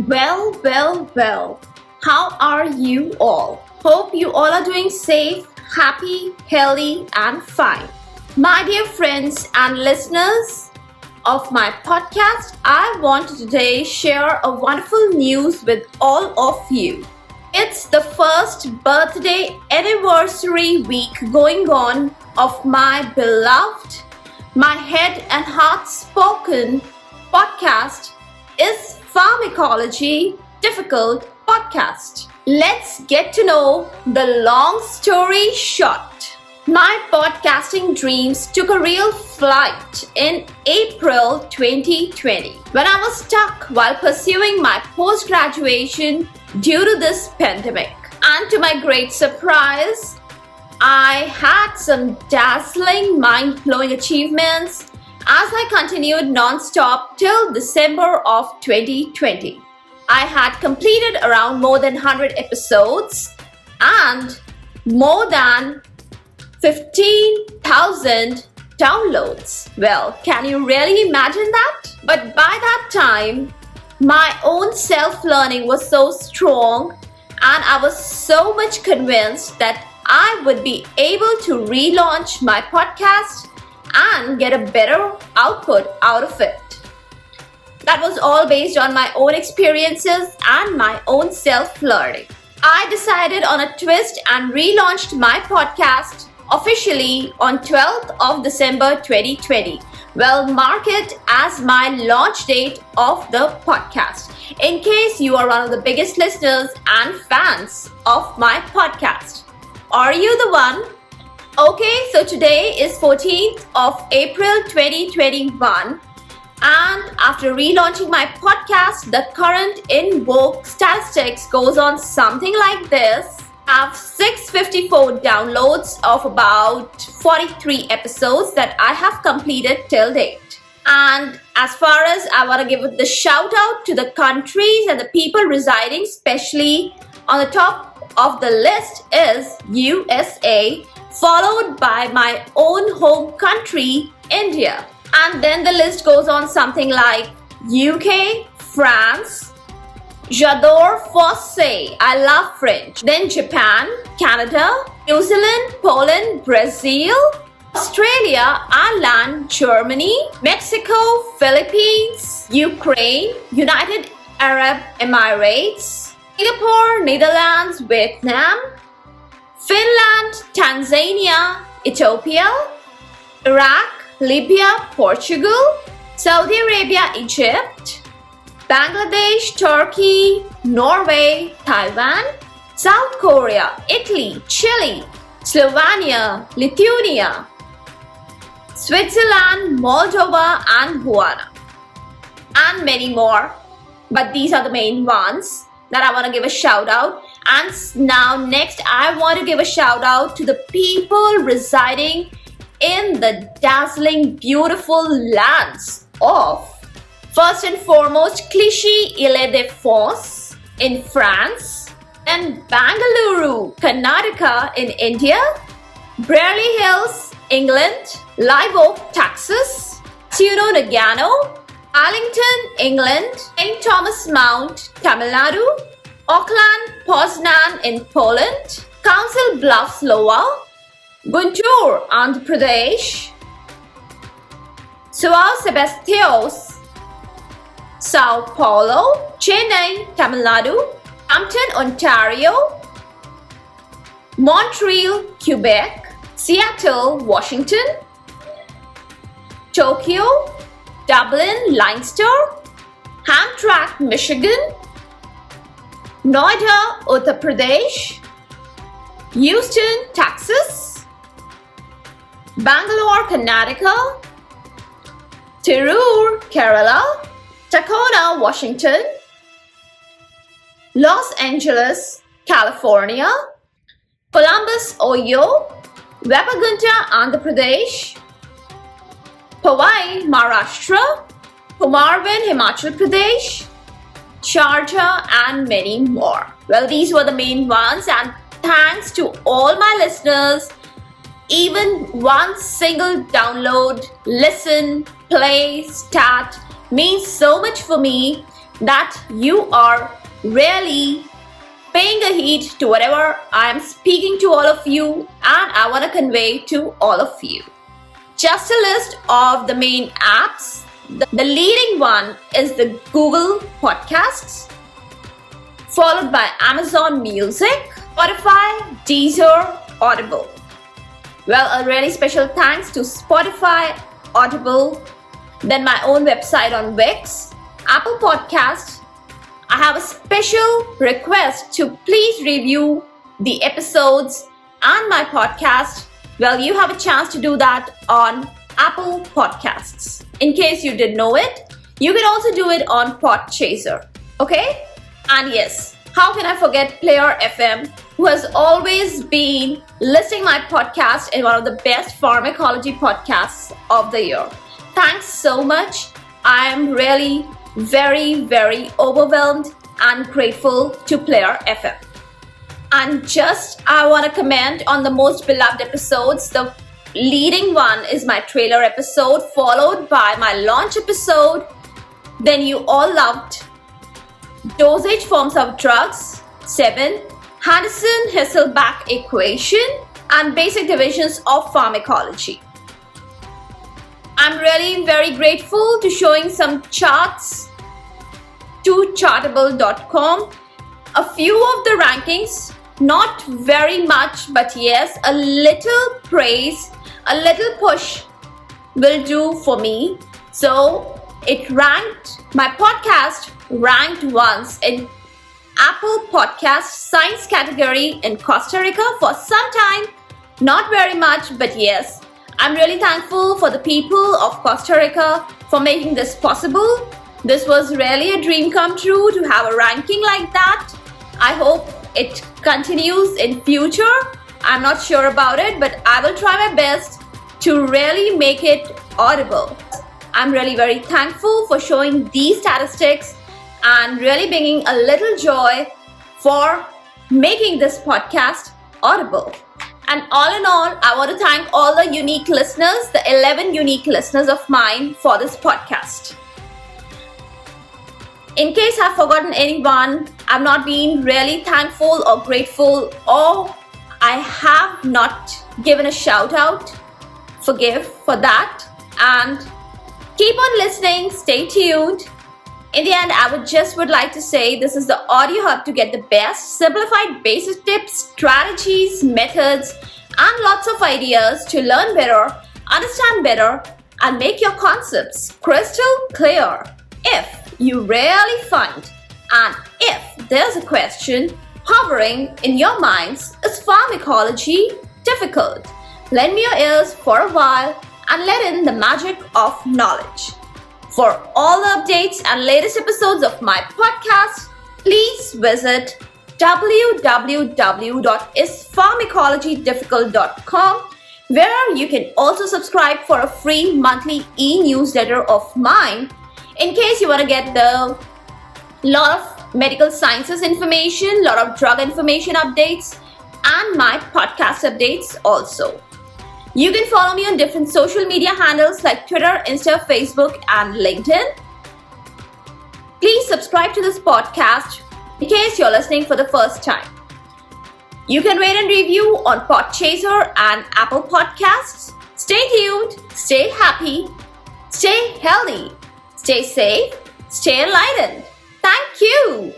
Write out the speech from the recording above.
Well. How are you all? Hope you all are doing safe, happy, healthy, and fine. My dear friends and listeners of my podcast, I want to today share a wonderful news with all of you. It's the first birthday anniversary week going on of my beloved, my head and heart spoken podcast is Pharmacology Difficult Podcast. Let's get to know the long story short. My podcasting dreams took a real flight in April 2020 when I was stuck while pursuing my post-graduation due to this pandemic. And to my great surprise, I had some dazzling, mind-blowing achievements as I continued non-stop till December of 2020. I had completed around more than 100 episodes and more than 15,000 downloads. Well, can you really imagine that? But by that time, my own self-learning was so strong and I was so much convinced that I would be able to relaunch my podcast and get a better output out of it. That was all based on my own experiences and my own self-learning. I decided on a twist and relaunched my podcast officially on 12th of December 2020. Well, mark it as my launch date of the podcast, in case you are one of the biggest listeners and fans of my podcast. Are you the one? Okay, so today is 14th of April 2021. And after relaunching my podcast, the current in vogue statistics goes on something like this. I have 654 downloads of about 43 episodes that I have completed till date. And as far as I want to give the shout out to the countries and the people residing, especially on the top of the list is USA, followed by my own home country, India. And then the list goes on something like UK, France, j'adore français, I love French. Then Japan, Canada, New Zealand, Poland, Brazil, Australia, Ireland, Germany, Mexico, Philippines, Ukraine, United Arab Emirates, Singapore, Netherlands, Vietnam, Finland, Tanzania, Ethiopia, Iraq, Libya, Portugal, Saudi Arabia, Egypt, Bangladesh, Turkey, Norway, Taiwan, South Korea, Italy, Chile, Slovenia, Lithuania, Switzerland, Moldova, and Guyana, and many more. But these are the main ones that I want to give a shout out. And now next I want to give a shout out to the people residing in the dazzling beautiful lands of, first and foremost, Clichy-Île-de-France in France, and Bangalore, Karnataka in India, Beverly Hills, England, Live Oak, Texas, Tuno Nagano, Arlington, England, St. Thomas Mount, Tamil Nadu, Auckland, Poznan in Poland, Council Bluffs, Iowa, Guntur, Andhra Pradesh, São Sebastião, Sao Paulo, Chennai, Tamil Nadu, Hampton, Ontario, Montreal, Quebec, Seattle, Washington, Tokyo, Dublin, Leinster, Hamtramck, Michigan, Noida, Uttar Pradesh, Houston, Texas, Bangalore, Karnataka, Tirur, Kerala, Tacona, Washington, Los Angeles, California, Columbus, Ohio, Vepagunta, Andhra Pradesh, Powai, Maharashtra, Kumarvin, Himachal Pradesh, Sharjah, and many more. Well, these were the main ones, and thanks to all my listeners. Even one single download, listen, play, start means so much for me. that you are really paying a heed to whatever I am speaking to all of you and I want to convey to all of you. Just a list of the main apps. The leading one is the Google Podcasts, followed by Amazon Music, Spotify, Deezer, Audible. Well, a really special thanks to Spotify, Audible, then my own website on Wix, Apple Podcasts. I have a special request to please review the episodes and my podcast. Well, you have a chance to do that on Apple Podcasts. In case you didn't know it, you can also do it on Podchaser. Okay? And yes, how can I forget Player FM, who has always been listing my podcast in one of the best pharmacology podcasts of the year. Thanks so much. I am really very, very overwhelmed and grateful to Player FM. And just I want to comment on the most beloved episodes. The leading one is my trailer episode, followed by my launch episode. Then you all loved Dosage Forms of Drugs 7, Henderson-Hasselbalch Equation, and Basic Divisions of Pharmacology. I'm really very grateful to showing some charts to Chartable.com. A few of the rankings, not very much, but yes, a little praise, a little push will do for me. So it ranked, my podcast ranked once in Apple Podcast Science category in Costa Rica for some time. Not very much, but yes, I'm really thankful for the people of Costa Rica for making this possible. This was really a dream come true to have a ranking like that. I hope it continues in future. I'm not sure about it, but I will try my best to really make it audible. I'm really very thankful for showing these statistics and really bringing a little joy for making this podcast audible. And all in all, I want to thank all the unique listeners, the 11 unique listeners of mine for this podcast. In case I've forgotten anyone, I'm not being really thankful or grateful, or I have not given a shout out, forgive for that. And keep on listening, stay tuned. In the end, I would like to say this is the audio hub to get the best simplified basic tips, strategies, methods, and lots of ideas to learn better, understand better, and make your concepts crystal clear. If you really find, and if there's a question hovering in your minds, is pharmacology difficult? Lend me your ears for a while and let in the magic of knowledge. For all the updates and latest episodes of my podcast, please visit www.ispharmacologydifficult.com, where you can also subscribe for a free monthly e-newsletter of mine in case you want to get the lot of medical sciences information, lot of drug information updates, and my podcast updates also. You can follow me on different social media handles like Twitter, Insta, Facebook, and LinkedIn. Please subscribe to this podcast in case you're listening for the first time. You can rate and review on Podchaser and Apple Podcasts. Stay tuned, stay happy, stay healthy, stay safe, stay enlightened. Thank you.